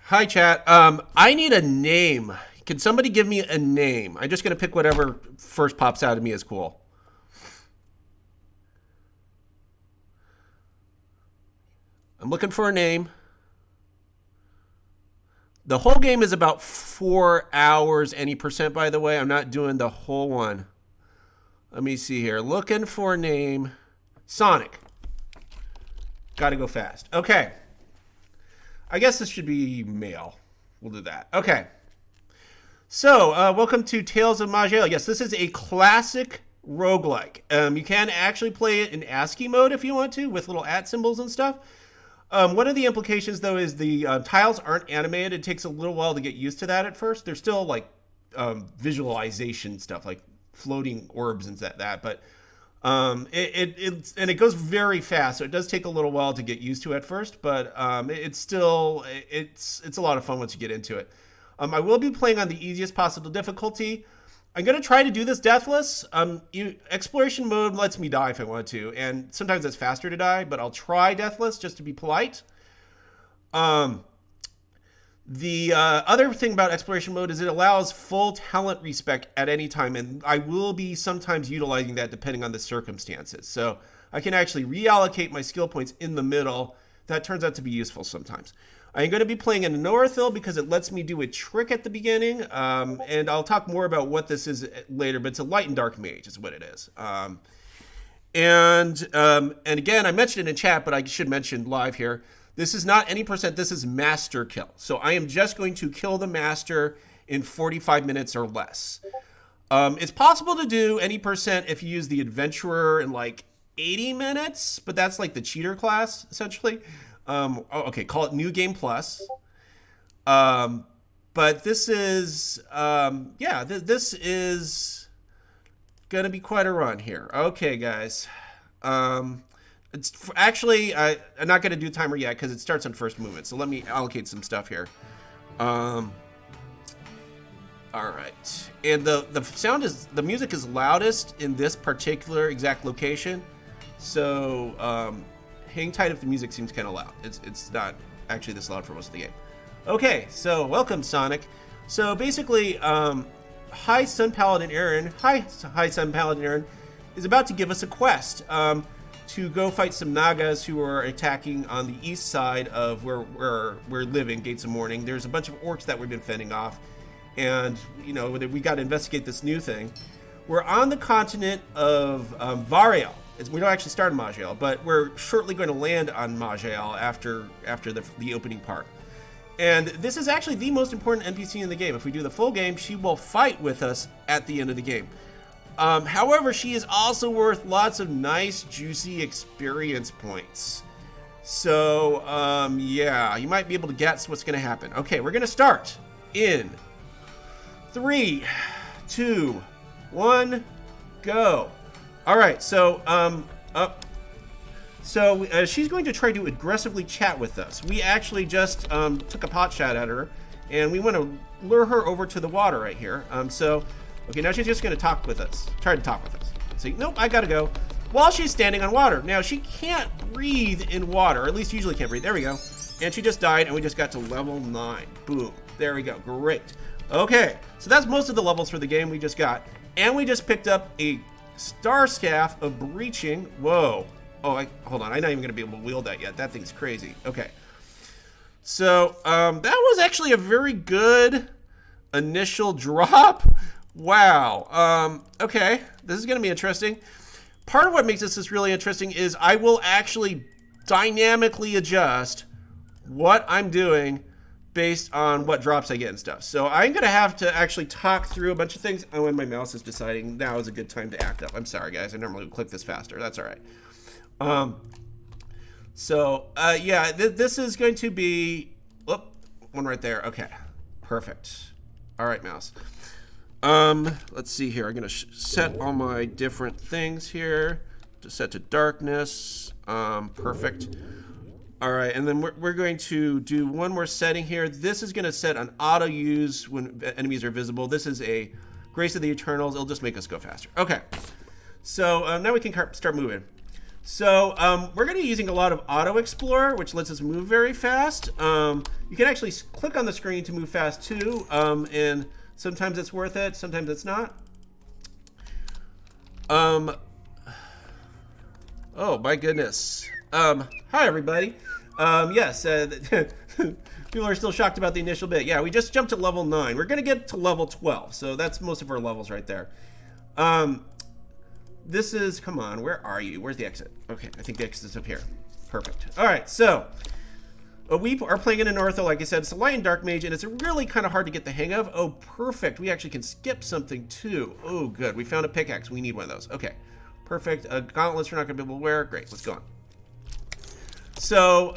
Hi, chat. I need a name. Can somebody give me a name? I'm just going to pick whatever first pops out of me as cool. I'm looking for a name. The whole game is about 4 hours, any percent, by the way. I'm not doing the whole one. Let me see here. Looking for a name. Sonic. Got to go fast. Okay. I guess this should be male. We'll do that. Okay. So, welcome to Tales of Maj'Eyal. Yes, this is a classic roguelike. You can actually play it in ASCII mode if you want to, with little @ symbols and stuff. One of the implications, though, is the tiles aren't animated. It takes a little while to get used to that at first. They're still, like, visualization stuff, like floating orbs and that. But it goes very fast, so it does take a little while to get used to at first. But it's a lot of fun once you get into it. I will be playing on the easiest possible difficulty. I'm going to try to do this deathless. Exploration mode lets me die if I want to, and sometimes it's faster to die, but I'll try deathless just to be polite. The other thing about exploration mode is it allows full talent respec at any time, and I will be sometimes utilizing that depending on the circumstances. So I can actually reallocate my skill points in the middle. That turns out to be useful sometimes. I'm going to be playing in Northil because it lets me do a trick at the beginning, and I'll talk more about what this is later, but it's a light and dark mage is what it is. And again, I mentioned it in chat, but I should mention live here. This is not any percent, this is master kill. So I am just going to kill the master in 45 minutes or less. It's possible to do any percent if you use the adventurer in like 80 minutes, but that's like the cheater class, essentially. Okay, call it New Game Plus. But this is, this is going to be quite a run here. Okay, guys. It's actually, I'm not going to do timer yet because it starts on first movement. So let me allocate some stuff here. All right. And the music is loudest in this particular exact location. So, hang tight if the music seems kind of loud. It's not actually this loud for most of the game. Okay, so welcome, Sonic. So basically, High Sun Paladin Aaron is about to give us a quest to go fight some Nagas who are attacking on the east side of where we're living, Gates of Morning. There's a bunch of orcs that we've been fending off, and we got to investigate this new thing. We're on the continent of Maj'Eyal. We don't actually start in Maj'Eyal, but we're shortly going to land on Maj'Eyal after the opening part. And this is actually the most important NPC in the game. If we do the full game, she will fight with us at the end of the game. However, she is also worth lots of nice, juicy experience points. So, yeah, you might be able to guess what's going to happen. Okay, we're going to start in 3, 2, 1, go. All right, so she's going to try to aggressively chat with us. We actually just took a pot shot at her, and we want to lure her over to the water right here. Okay, now she's just going to talk with us. Try to talk with us. See, nope, I got to go. While she's standing on water. Now, she can't breathe in water, or at least usually can't breathe. There we go. And she just died, and we just got to level 9. Boom. There we go. Great. Okay, so that's most of the levels for the game we just got. And we just picked up a Star Scaff of Breaching. Whoa. Oh, hold on. I'm not even going to be able to wield that yet. That thing's crazy. Okay. So, that was actually a very good initial drop. Wow. Okay. This is going to be interesting. Part of what makes this really interesting is I will actually dynamically adjust what I'm doing based on what drops I get and stuff. So I'm going to have to actually talk through a bunch of things. Oh, and my mouse is deciding now is a good time to act up. I'm sorry, guys. I normally would click this faster. That's all right. Yeah, this is going to be... Oh, one right there. Okay. Perfect. All right, mouse. Let's see here. I'm going to set all my different things here to set to darkness. Perfect. All right, and then we're going to do one more setting here. This is going to set on auto use when enemies are visible. This is a Grace of the Eternals. It'll just make us go faster. Okay, so now we can start moving. So we're going to be using a lot of Auto Explorer, which lets us move very fast. You can actually click on the screen to move fast too, and sometimes it's worth it, sometimes it's not. Oh my goodness. Hi everybody. Yes, people are still shocked about the initial bit. Yeah, we just jumped to level 9. We're going to get to level 12, so that's most of our levels right there. This is, come on, where are you? Where's the exit? Okay, I think the exit is up here. Perfect. All right, so we are playing in an ortho, like I said. It's a light and dark mage, and it's really kind of hard to get the hang of. Oh, perfect. We actually can skip something, too. Oh, good. We found a pickaxe. We need one of those. Okay, perfect. Gauntlets we're not going to be able to wear. Great, let's go on. So,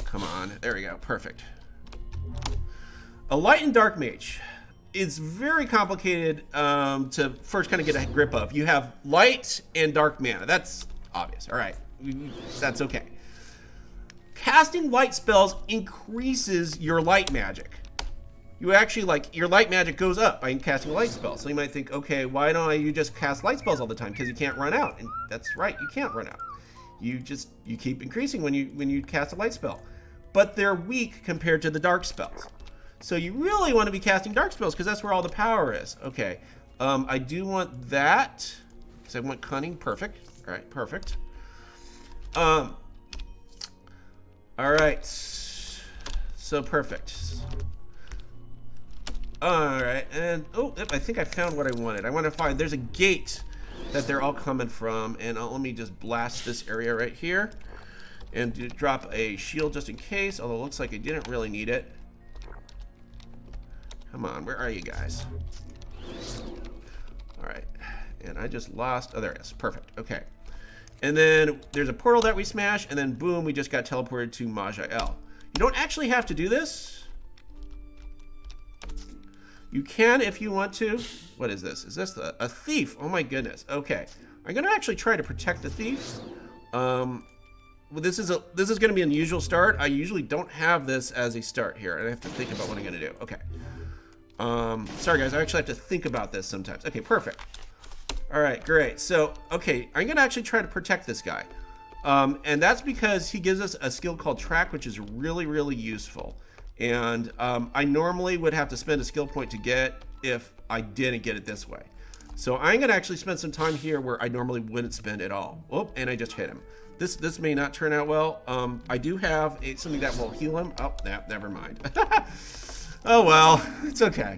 come on. There we go. Perfect. A light and dark mage. It's very complicated to first kind of get a grip of. You have light and dark mana. That's obvious. All right. That's okay. Casting light spells increases your light magic. You actually, like, your light magic goes up by casting light spells. So you might think, okay, why don't you just cast light spells all the time? Because you can't run out. And that's right, you can't run out. You keep increasing when you cast a light spell. But they're weak compared to the dark spells. So you really want to be casting dark spells because that's where all the power is. Okay, I do want that because I want cunning. Perfect. All right, perfect. All right, so perfect. All right, and oh, I think I found what I wanted. I want to find, there's a gate that they're all coming from, and let me just blast this area right here and drop a shield just in case, although it looks like I didn't really need it. Come on, where are you guys? All right, and I just lost, oh, there it is, perfect, okay. And then there's a portal that we smash, and then boom, we just got teleported to Maj'Eyal. You don't actually have to do this. You can if you want to. What is this? Is this a thief? Oh my goodness, okay. I'm gonna actually try to protect the thief. Well, this is gonna be an unusual start. I usually don't have this as a start here, and I have to think about what I'm gonna do, okay. Sorry guys, I actually have to think about this sometimes. Okay, perfect. All right, great. So, okay, I'm gonna actually try to protect this guy. And that's because he gives us a skill called Track, which is really, really useful. And I normally would have to spend a skill point to get if I didn't get it this way. So I'm gonna actually spend some time here where I normally wouldn't spend at all. Oh, and I just hit him. This may not turn out well. I do have something that will heal him. Oh, never mind. Oh well, it's okay.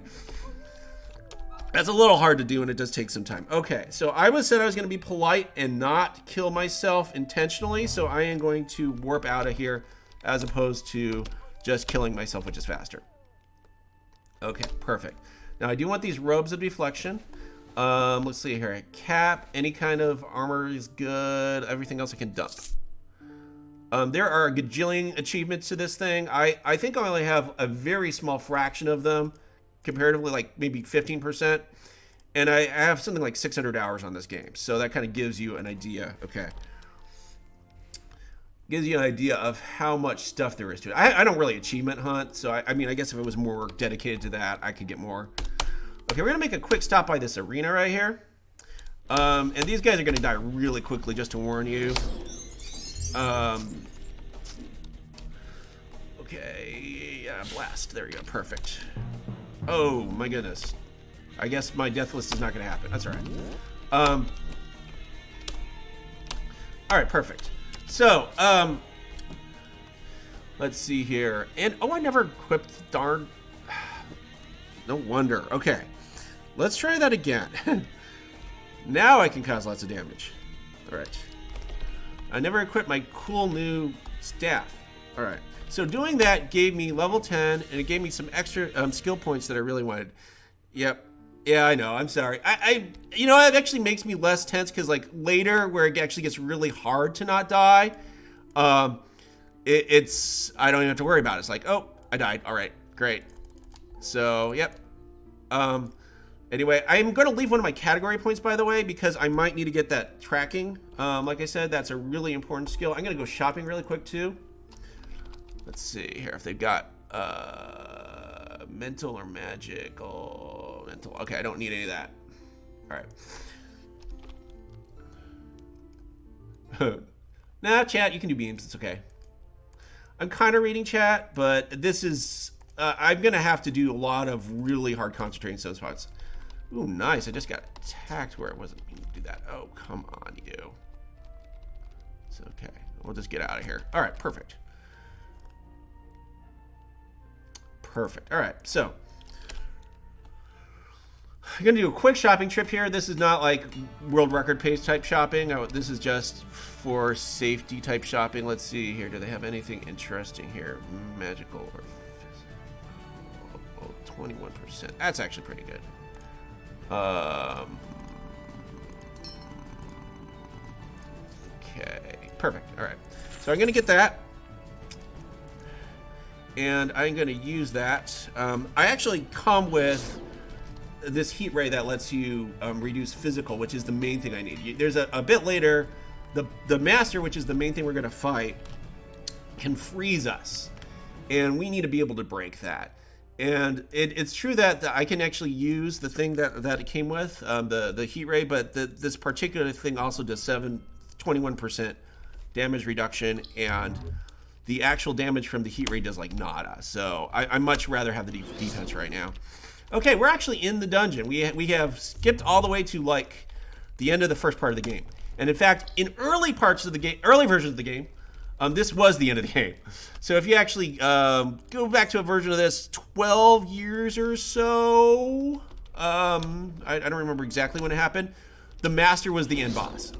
That's a little hard to do, and it does take some time. Okay, so I said I was going to be polite and not kill myself intentionally, so I am going to warp out of here as opposed to just killing myself, which is faster. Okay, perfect. Now I do want these robes of deflection. Let's see here. Cap, any kind of armor is good. Everything else I can dump. There are a gajillion achievements to this thing. I think I only have a very small fraction of them, comparatively, like maybe 15%. And I have something like 600 hours on this game. So that kind of gives you an idea. Okay. Gives you an idea of how much stuff there is to it. I don't really achievement hunt. So I mean, I guess if it was more dedicated to that, I could get more. Okay, we're going to make a quick stop by this arena right here. And these guys are going to die really quickly, just to warn you. Okay, yeah, blast. There we go, perfect. Oh my goodness. I guess my death list is not going to happen. That's all right. All right, perfect. So, let's see here. And oh, I never equipped. Darn. No wonder. Okay, let's try that again. Now I can cause lots of damage. All right. I never equipped my cool new staff. All right. So doing that gave me level 10, and it gave me some extra skill points that I really wanted. Yep. Yeah, I know. I'm sorry. You know, it actually makes me less tense because, like, later where it actually gets really hard to not die, it's I don't even have to worry about it. It's like, oh, I died. All right, great. So, yep. Anyway, I'm going to leave one of my category points, by the way, because I might need to get that tracking. Like I said, that's a really important skill. I'm going to go shopping really quick, too. Let's see here if they've got mental or magical. Mental. Okay, I don't need any of that. All right. Nah, chat, you can do beams. It's okay. I'm kind of reading chat, but this is... I'm going to have to do a lot of really hard concentrating stone spots. Ooh, nice. I just got attacked where I wasn't meaning to do that. Oh, come on, you. It's okay. We'll just get out of here. All right, perfect. Perfect. All right, so... I'm going to do a quick shopping trip here. This is not like world record pace type shopping. This is just for safety type shopping. Let's see here. Do they have anything interesting here? Magical or physical? Oh, 21%. That's actually pretty good. Okay, perfect. All right. So I'm going to get that. And I'm going to use that. I actually come with this heat ray that lets you reduce physical, which is the main thing I need. There's a bit later, the master, which is the main thing we're going to fight, can freeze us, and we need to be able to break that. And it's true that I can actually use the thing that it came with, the heat ray, but this particular thing also does 21% damage reduction, and the actual damage from the heat ray does like nada. So I much rather have the defense right now. Okay, we're actually in the dungeon. We have skipped all the way to like the end of the first part of the game. And in fact, in early parts of the game, early versions of the game, this was the end of the game. So if you actually go back to a version of this 12 years or so, I don't remember exactly when it happened, the Master was the end boss.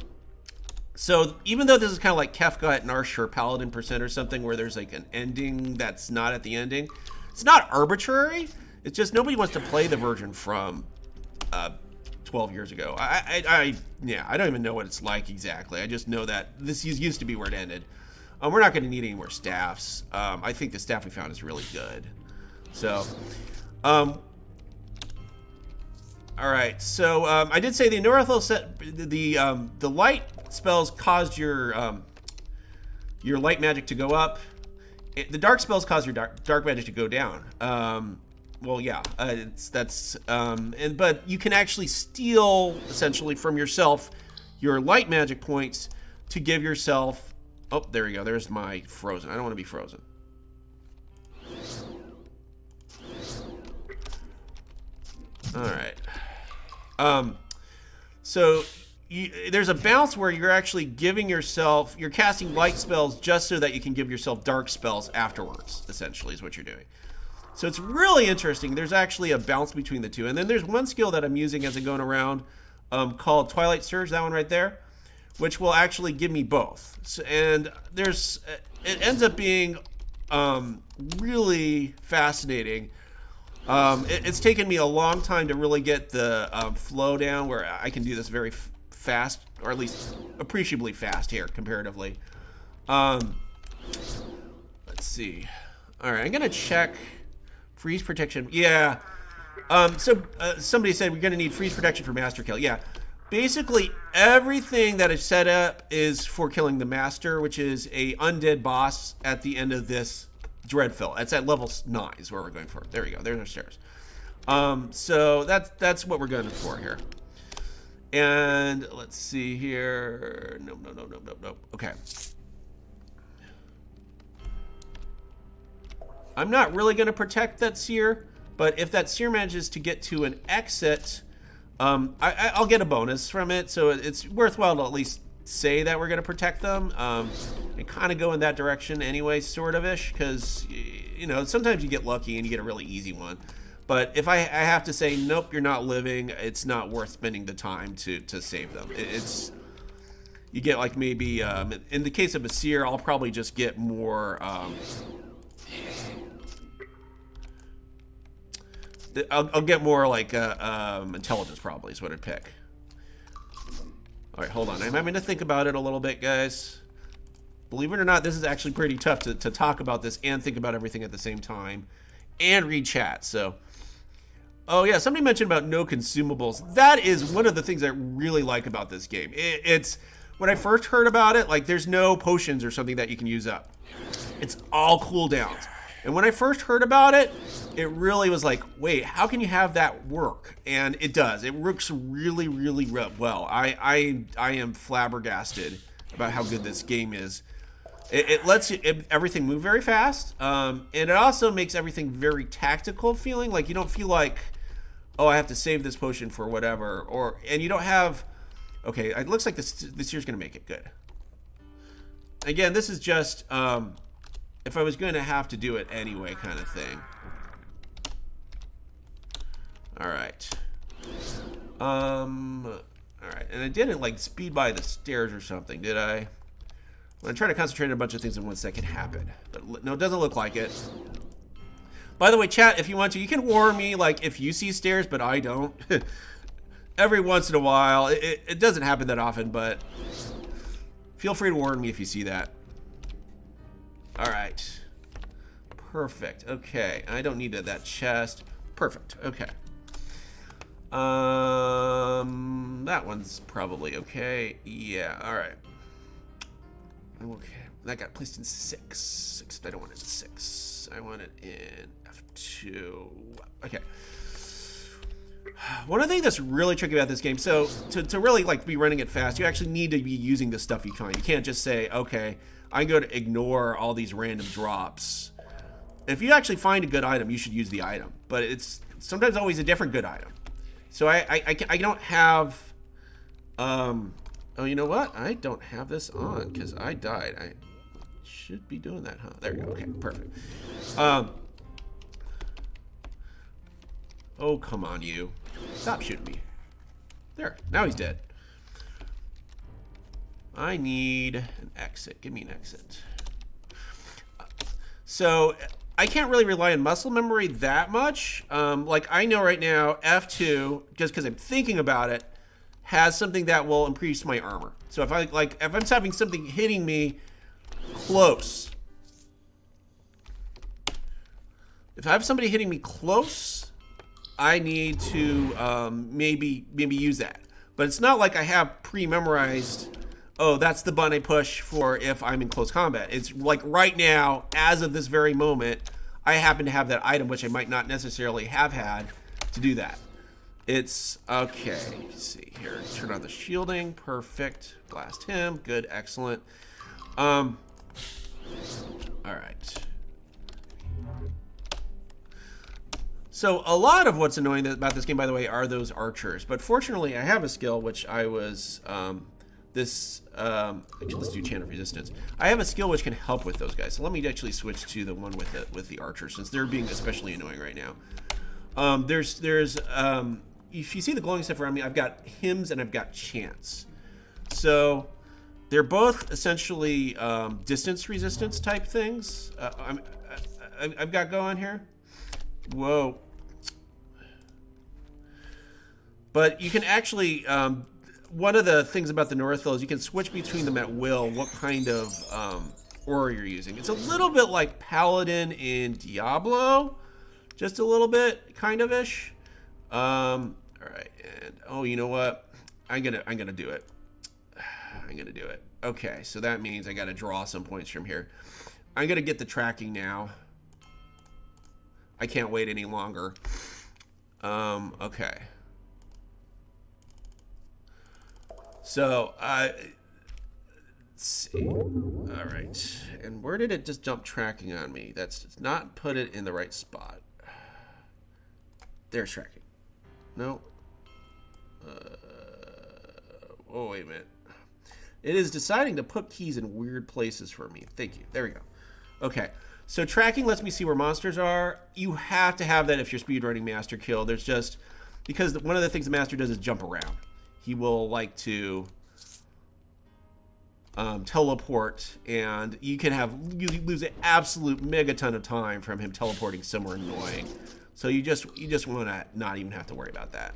So even though this is kind of like Kefka at Narsh or Paladin percent or something where there's like an ending that's not at the ending, it's not arbitrary. It's just nobody wants to play the version from 12 years ago. Yeah, I don't even know what it's like exactly. I just know that this used to be where it ended. We're not going to need any more staffs. I think the staff we found is really good. So, all right. So I did say the Northel set the light spells caused your light magic to go up. The dark spells cause your dark magic to go down. Well, yeah, but you can actually steal essentially from yourself your light magic points to give yourself. Oh, there we go. There's my frozen. I don't want to be frozen. All right. So there's a bounce where you're actually giving yourself. You're casting light spells just so that you can give yourself dark spells afterwards. Essentially, is what you're doing. So it's really interesting. There's actually a bounce between the two. And then there's one skill that I'm using as I'm going around called Twilight Surge, that one right there, which will actually give me both. So, and it ends up being really fascinating. It's taken me a long time to really get the flow down where I can do this very fast, or at least appreciably fast here comparatively. Let's see. All right, I'm going to check... Freeze protection, yeah. Somebody said we're gonna need freeze protection for master kill. Yeah, basically everything that is set up is for killing the master, which is a undead boss at the end of this Dreadfill. That's at level 9 is where we're going for. There we go. There's our stairs. So that's what we're going for here. And let's see here. No. Okay. I'm not really going to protect that seer, but if that seer manages to get to an exit, I'll get a bonus from it. So it's worthwhile to at least say that we're going to protect them and kind of go in that direction anyway, sort of-ish, because, you know, sometimes you get lucky and you get a really easy one. But if I have to say, nope, you're not living, it's not worth spending the time to save them. You get like maybe, in the case of a seer, I'll probably just get more... I'll get more like intelligence probably is what I'd pick. All right, hold on. I'm having to think about it a little bit, guys. Believe it or not, this is actually pretty tough to talk about this and think about everything at the same time and read chat. So, oh yeah, somebody mentioned about no consumables. That is one of the things I really like about this game. It's when I first heard about it, like there's no potions or something that you can use up. It's all cooldowns. And when I first heard about it, it really was like, wait, how can you have that work? And it does. It works really, really well. I am flabbergasted about how good this game is. It lets everything move very fast, and it also makes everything very tactical feeling. Like you don't feel like, oh, I have to save this potion for whatever, and you don't have. Okay, it looks like this year's gonna make it good. Again, this is just if I was going to have to do it anyway, kind of thing. All right. All right, and I didn't like speed by the stairs or something, did I? I'm trying to concentrate on a bunch of things at once that can happen. But no, it doesn't look like it. By the way, chat, if you want to, you can warn me, like, if you see stairs, but I don't. Every once in a while. It doesn't happen that often, but feel free to warn me if you see that. All right. Perfect. Okay. I don't need that chest. Perfect. Okay. That one's probably okay. Yeah. All right. Okay. That got placed in 6. I don't want it in 6. I want it in F2. Okay. One of the things that's really tricky about this game, so to really like be running it fast, you actually need to be using the stuff you find. You can't just say, okay, I'm going to ignore all these random drops. If you actually find a good item, you should use the item. But it's sometimes always a different good item. So I don't have... oh, you know what? I don't have this on because I died. I should be doing that, huh? There you go. Okay, perfect. Oh, come on, you. Stop shooting me. There. Now he's dead. I need an exit. Give me an exit. So I can't really rely on muscle memory that much. Like I know right now, F2, just because I'm thinking about it, has something that will increase my armor. So if I'm having something hitting me close, if I have somebody hitting me close, I need to maybe use that. But it's not like I have pre-memorized, oh, that's the button I push for if I'm in close combat. It's like right now, as of this very moment, I happen to have that item, which I might not necessarily have had to do that. It's, okay, let's see here. Turn on the shielding, perfect. Blast him, good, excellent. All right. So a lot of what's annoying about this game, by the way, are those archers. But fortunately, I have a skill which I was actually, let's do chant of resistance. I have a skill which can help with those guys. So let me actually switch to the one with the archer, since they're being especially annoying right now. If you see the glowing stuff around me, I've got hymns and I've got chants. So they're both essentially distance resistance type things. I've got going here. Whoa. But you can actually, one of the things about the Northville is you can switch between them at will, what kind of aura you're using. It's a little bit like Paladin in Diablo. Just a little bit, kind of-ish. All right, and oh, you know what? I'm gonna do it. I'm gonna do it. Okay, so that means I gotta draw some points from here. I'm gonna get the tracking now. I can't wait any longer. Okay. So, let's see. All right. And where did it just jump tracking on me? That's not put it in the right spot. There's tracking. No. Oh, wait a minute. It is deciding to put keys in weird places for me. Thank you. There we go. Okay. So tracking lets me see where monsters are. You have to have that if you're speedrunning Master Kill. There's just, because one of the things the Master does is jump around. He will like to teleport, and you lose an absolute megaton of time from him teleporting somewhere annoying. So you just want to not even have to worry about that.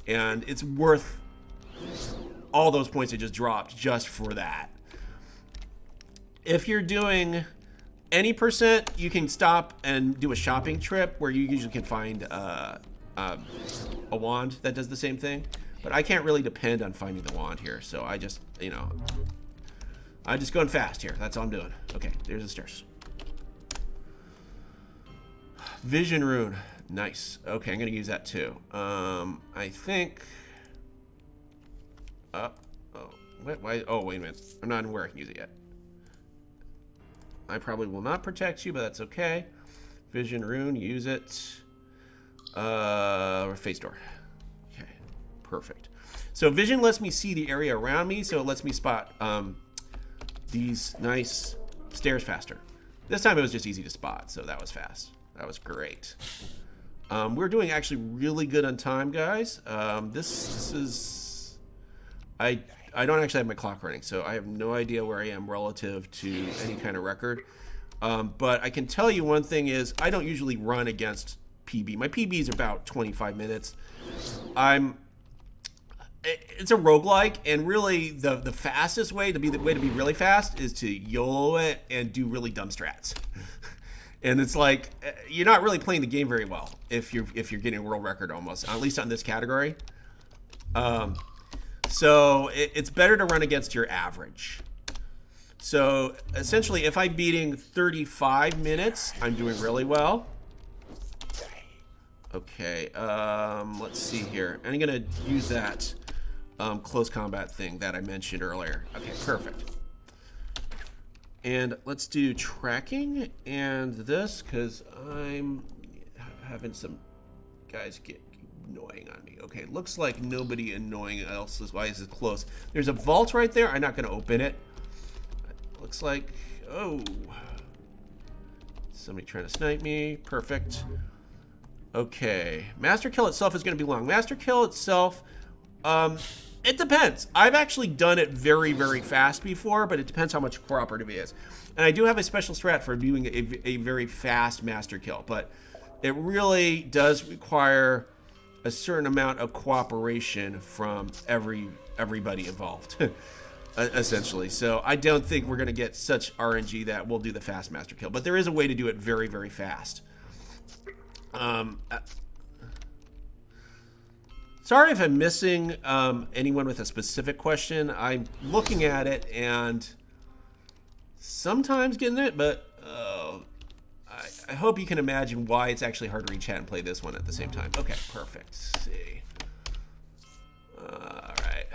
And it's worth all those points I just dropped just for that. If you're doing any percent, you can stop and do a shopping trip where you usually can find a wand that does the same thing. But I can't really depend on finding the wand here, so I just, I'm just going fast here. That's all I'm doing. Okay, there's the stairs. Vision rune. Nice. Okay, I'm going to use that too. I think... oh, What? Why? Oh, wait a minute. I'm not where I can use it yet. I probably will not protect you, but that's okay. Vision rune, use it. Face door. Okay, perfect. So vision lets me see the area around me, so it lets me spot these nice stairs faster. This time it was just easy to spot, so that was fast. That was great. We're doing actually really good on time, guys. This is... I don't actually have my clock running, so I have no idea where I am relative to any kind of record. But I can tell you one thing is I don't usually run against PB. My PB is about 25 minutes. It's a roguelike, and really the fastest way to be really fast is to YOLO it and do really dumb strats. And it's like you're not really playing the game very well if you're getting a world record almost, at least on this category. So it's better to run against your average. So essentially, if I'm beating 35 minutes, I'm doing really well. Okay, let's see here. I'm gonna use that close combat thing that I mentioned earlier. Okay, perfect. And let's do tracking and this, because I'm having some guys get annoying on me. Okay, looks like nobody annoying else is why is it close. There's a vault right there. I'm not going to open it. Looks like, oh, somebody trying to snipe me. Perfect. Okay, Master Kill itself is going to be long. Master Kill itself, it depends. I've actually done it very, very fast before, but it depends how much cooperative it is. And I do have a special strat for doing a very fast Master Kill, but it really does require a certain amount of cooperation from everybody involved, essentially. So I don't think we're going to get such RNG that we'll do the fast Master Kill, but there is a way to do it very, very fast. Sorry if I'm missing anyone with a specific question. I'm looking at it and sometimes getting it, but I hope you can imagine why it's actually hard to read chat and play this one at the same time. Okay, perfect. Let's see. All right.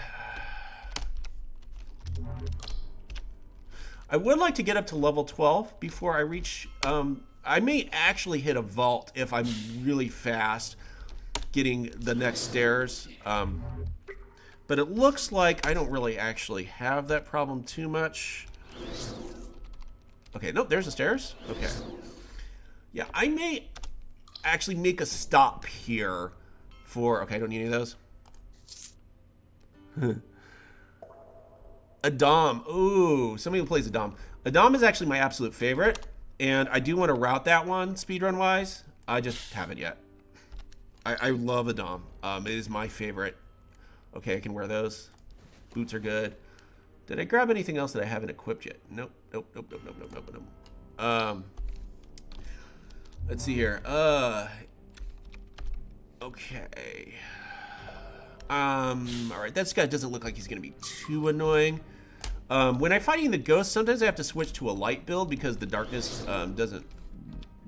I would like to get up to level 12 before I reach... I may actually hit a vault if I'm really fast getting the next stairs. But it looks like I don't really actually have that problem too much. Okay, nope, there's the stairs. Okay. Yeah, I may actually make a stop here for... Okay, I don't need any of those. Adam. Ooh, somebody who plays Adam. Adam is actually my absolute favorite. And I do want to route that one speedrun-wise. I just haven't yet. I love Adam. It is my favorite. Okay, I can wear those. Boots are good. Did I grab anything else that I haven't equipped yet? Nope. Let's see here. Okay. Alright, this guy doesn't look like he's going to be too annoying. When I'm fighting the ghosts, sometimes I have to switch to a light build because the darkness doesn't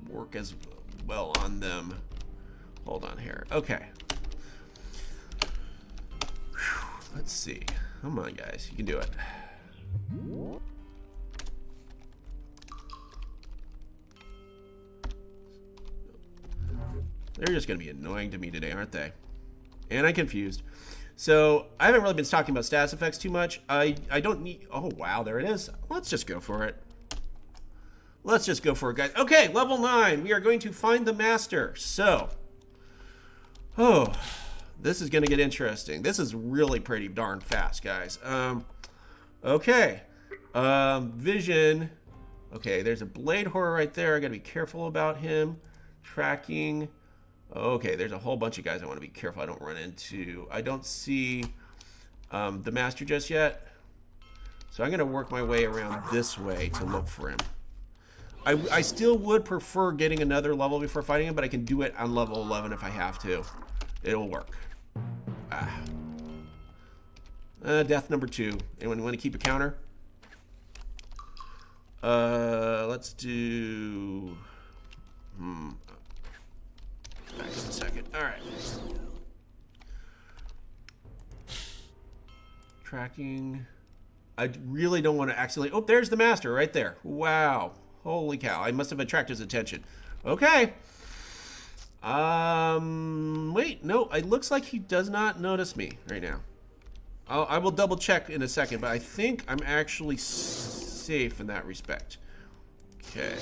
work as well on them. Hold on here. Okay. Whew. Let's see. Come on, guys. You can do it. They're just going to be annoying to me today, aren't they? And I'm confused. So, I haven't really been talking about status effects too much. I don't need... Oh, wow, there it is. Let's just go for it. Let's just go for it, guys. Okay, level 9. We are going to find the master. So... Oh, this is going to get interesting. This is really pretty darn fast, guys. Okay. Vision. Okay, there's a blade horror right there. I got to be careful about him. Tracking. Okay, there's a whole bunch of guys I want to be careful I don't run into. I don't see the master just yet. So I'm going to work my way around this way to look for him. I still would prefer getting another level before fighting him, but I can do it on level 11 if I have to. It'll work. Death number 2. Anyone want to keep a counter? Let's do... Back in a second. Alright. Tracking. I really don't want to accidentally... Oh, there's the master right there. Wow. Holy cow. I must have attracted his attention. Okay. Wait. No, it looks like he does not notice me right now. I will double check in a second, but I think I'm actually safe in that respect. Okay.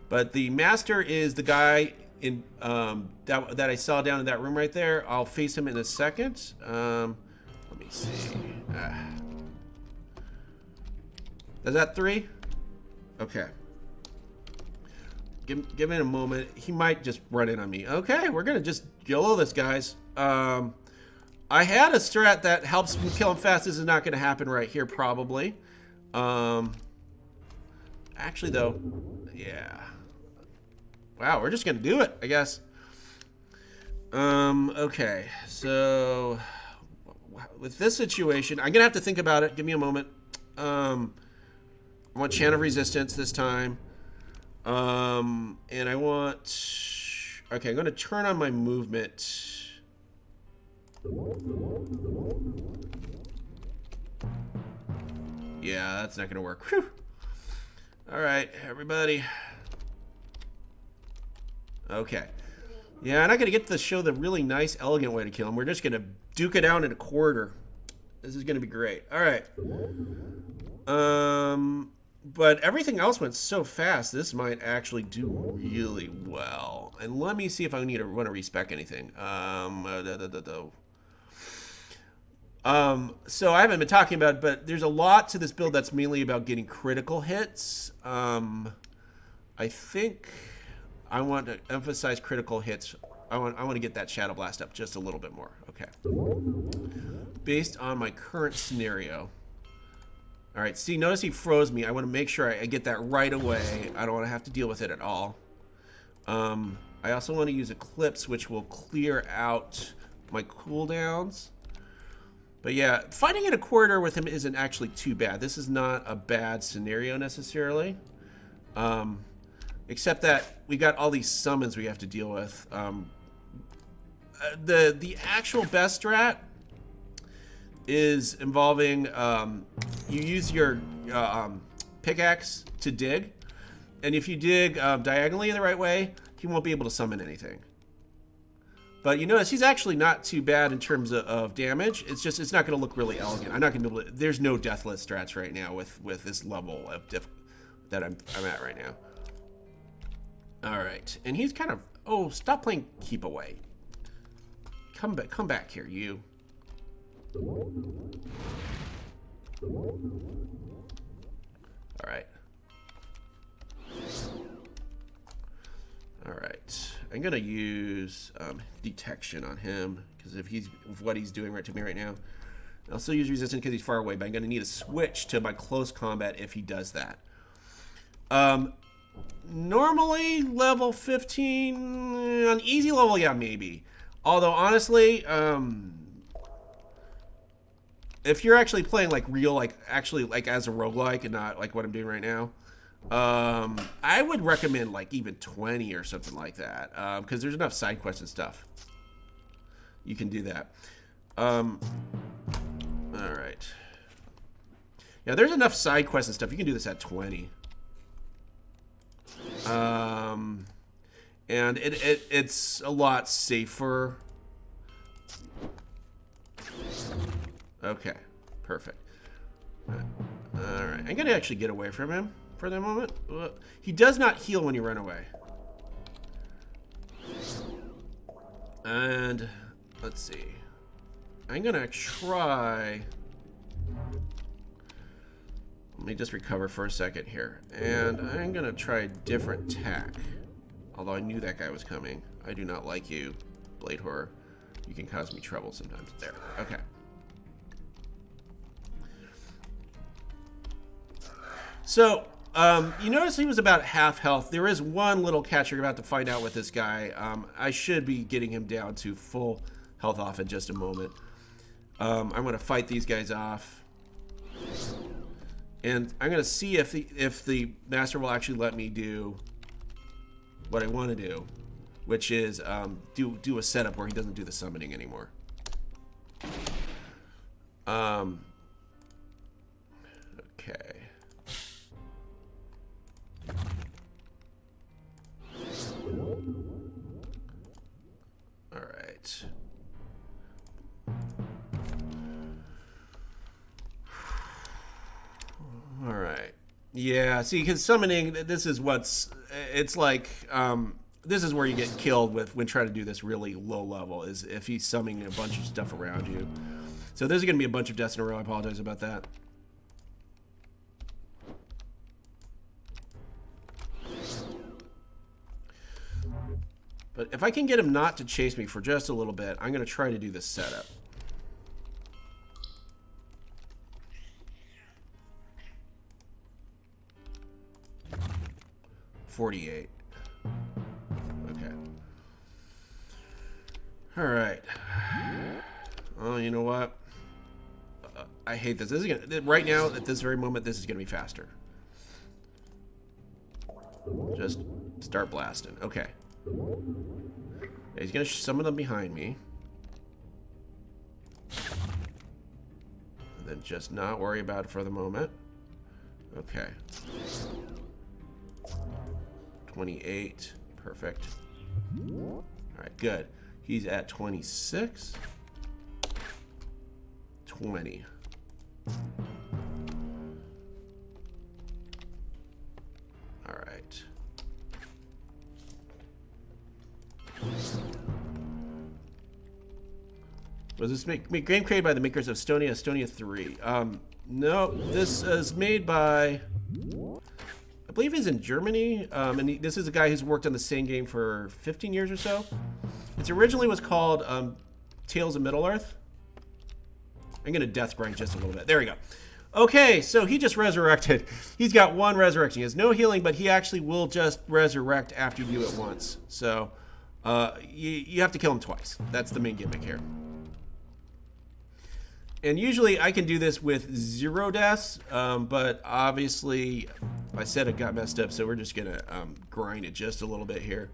But the master is the guy in that I saw down in that room right there. I'll face him in a second. Let me see. Is that 3? Okay. Give it a moment. He might just run in on me. Okay, we're gonna just YOLO this, guys. I had a strat that helps me kill him fast. This is not gonna happen right here, probably. Actually, though, yeah. Wow, we're just gonna do it, I guess. Okay, so with this situation, I'm gonna have to think about it. Give me a moment. I want Chant of Resistance this time. And I want... Okay, I'm gonna turn on my movement. Yeah, that's not gonna work. Whew. All right, everybody. Okay. Yeah, I'm not gonna get to show the really nice, elegant way to kill him. We're just gonna duke it out in a quarter. This is gonna be great. All right. But everything else went so fast. This might actually do really well. And let me see if I want to respec anything. So I haven't been talking about it, but there's a lot to this build that's mainly about getting critical hits. I think I want to emphasize critical hits. I want to get that Shadow Blast up just a little bit more. Okay. Based on my current scenario. All right, see, notice he froze me. I want to make sure I get that right away. I don't want to have to deal with it at all. I also want to use Eclipse, which will clear out my cooldowns. But yeah, fighting in a corridor with him isn't actually too bad. This is not a bad scenario necessarily. Except that we got all these summons we have to deal with. The actual best strat is involving you use your pickaxe to dig, and if you dig diagonally in the right way, he won't be able to summon anything. But you notice he's actually not too bad in terms of damage. It's just it's not going to look really elegant. I'm not going to be able to. There's no deathless strats right now with this level of that I'm at right now. All right, and he's kind of stop playing keep away. Come back here, you. All right. I'm gonna use detection on him because if what he's doing right to me right now. I'll still use resistance because he's far away, but I'm gonna need a switch to my close combat if he does that. Normally level 15 on easy level, yeah, maybe. Although honestly, if you're actually playing like real, actually as a roguelike and not like what I'm doing right now, I would recommend like even 20 or something like that, because there's enough side quests and stuff. You can do that. All right. Yeah, there's enough side quests and stuff. You can do this at 20. And it's a lot safer. Okay, perfect. All right, I'm gonna actually get away from him for the moment. He does not heal when you run away. And let's see. I'm gonna try. Let me just recover for a second here. And I'm gonna try a different tack. Although I knew that guy was coming. I do not like you, Blade Horror. You can cause me trouble sometimes. There, okay. So, you notice he was about half health. There is one little catch you're about to find out with this guy. I should be getting him down to full health off in just a moment. I'm going to fight these guys off. And I'm going to see if the master will actually let me do what I want to do, which is do a setup where he doesn't do the summoning anymore. Okay. All right. All right. Yeah, see, because summoning, this is what's, it's like, this is where you get killed with when trying to do this really low level, is if he's summoning a bunch of stuff around you. So there's going to be a bunch of deaths in a row. I apologize about that. But if I can get him not to chase me for just a little bit, I'm going to try to do this setup. $48. Okay. All right. Oh, you know what? I hate this. This is gonna, right now, at this very moment, this is going to be faster. Just start blasting. Okay. He's going to summon them behind me. And then just not worry about it for the moment. Okay. 28. Perfect. All right, good. He's at 26. 20. All right. Was this game created by the makers of Estonia 3? No, this is made by, I believe he's in Germany, and this is a guy who's worked on the same game for 15 years or so. It originally was called Tales of Middle-earth. I'm going to death grind just a little bit. There we go. Okay, so he just resurrected. He's got one resurrection. He has no healing, but he actually will just resurrect after you do it once. So you have to kill him twice. That's the main gimmick here. And usually I can do this with 0 deaths, but obviously I said it got messed up, so we're just going to grind it just a little bit here.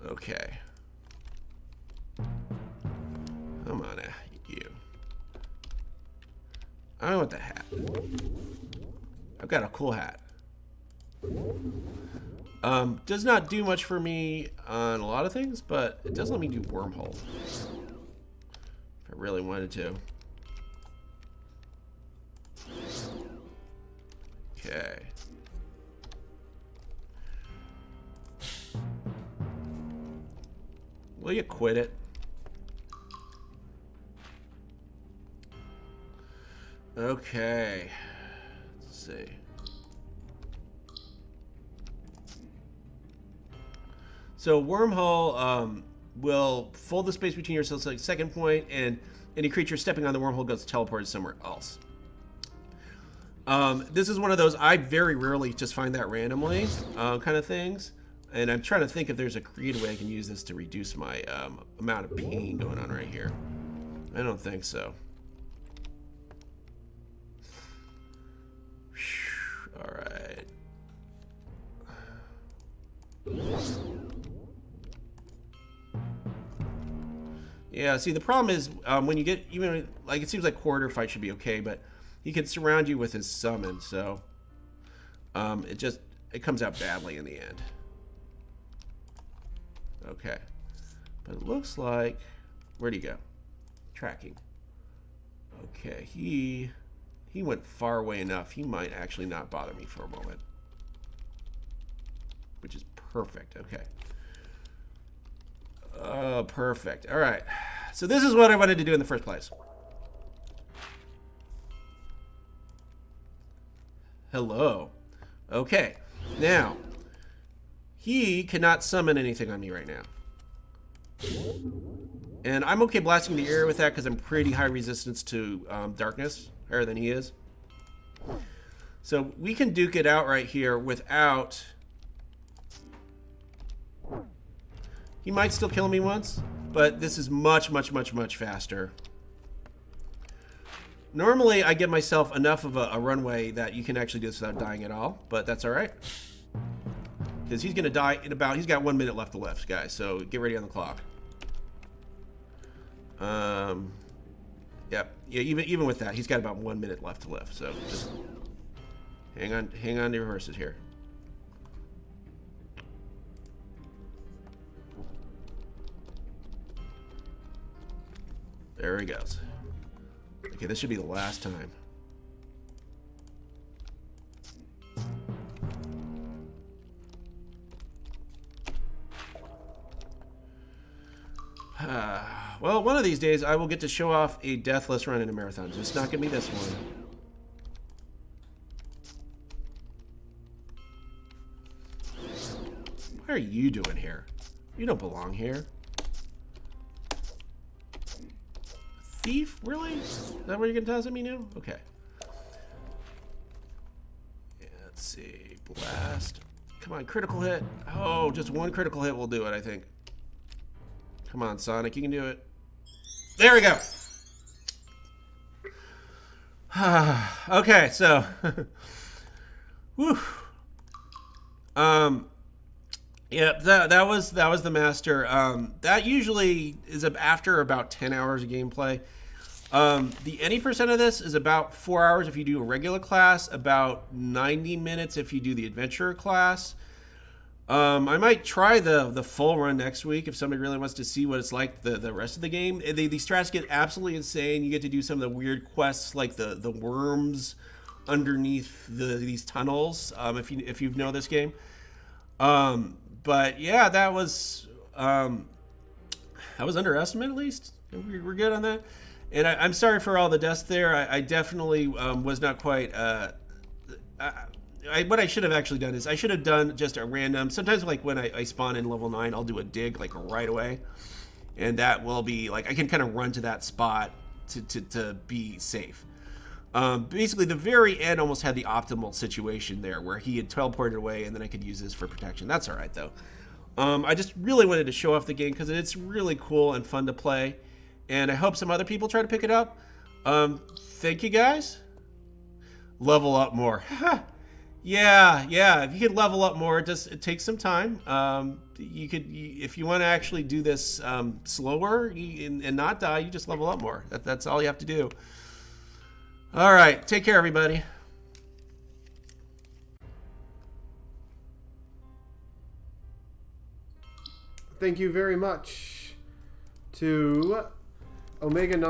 Okay. Come on, you. I want the hat. I've got a cool hat. Does not do much for me on a lot of things, but it does let me do wormhole. If I really wanted to. Okay. Will you quit it? Okay. Let's see. So wormhole will fill the space between yourselves like second point, and any creature stepping on the wormhole goes teleported somewhere else. This is one of those I very rarely just find that randomly kind of things, and I'm trying to think if there's a creative way I can use this to reduce my amount of pain going on right here. I don't think so. All right. Yeah, see, the problem is when you get, even, like, it seems like quarter fight should be okay, but he can surround you with his summon, so it comes out badly in the end. Okay. But it looks like, where'd he go? Tracking. Okay, he went far away enough. He might actually not bother me for a moment. Which is perfect. Okay. Oh, perfect. All right. So this is what I wanted to do in the first place. Hello. Okay. Now, he cannot summon anything on me right now. And I'm okay blasting the air with that because I'm pretty high resistance to darkness, higher than he is. So we can duke it out right here without... He might still kill me once, but this is much, much, much, much faster. Normally, I give myself enough of a runway that you can actually do this without dying at all, but that's all right. Because he's going to die in about... He's got 1 minute left to live, guys, so get ready on the clock. Yep. Yeah. Even with that, he's got about 1 minute left to live. So just hang on to your horses here. There he goes. Okay, this should be the last time. Well, one of these days I will get to show off a deathless run in a marathon. It's not gonna be this one. What are you doing here? You don't belong here. Thief? Really? Is that what you're gonna toss at me now? Okay. Yeah, let's see. Blast. Come on, critical hit. Oh, just one critical hit will do it, I think. Come on, Sonic, you can do it. There we go. Okay, so whew. Yeah, that was the master. That usually is after about 10 hours of gameplay. The any percent of this is about 4 hours if you do a regular class, about 90 minutes if you do the adventurer class. I might try the full run next week if somebody really wants to see what it's like the rest of the game. The strats get absolutely insane. You get to do some of the weird quests like the worms underneath these tunnels. If you know this game. But yeah, that was underestimated at least. We're good on that. And I'm sorry for all the deaths there. I definitely was not quite. What I should have actually done is I should have done just a random. Sometimes like when I spawn in level 9, I'll do a dig like right away, and that will be like I can kind of run to that spot to be safe. Basically, the very end almost had the optimal situation there where he had teleported away, and then I could use this for protection. That's all right though. I just really wanted to show off the game because it's really cool and fun to play, and I hope some other people try to pick it up. Thank you guys. Level up more. Yeah. If you could level up more, it takes some time. If you want to actually do this slower and not die, you just level up more. That's all you have to do. All right, take care, everybody. Thank you very much to omeganumber.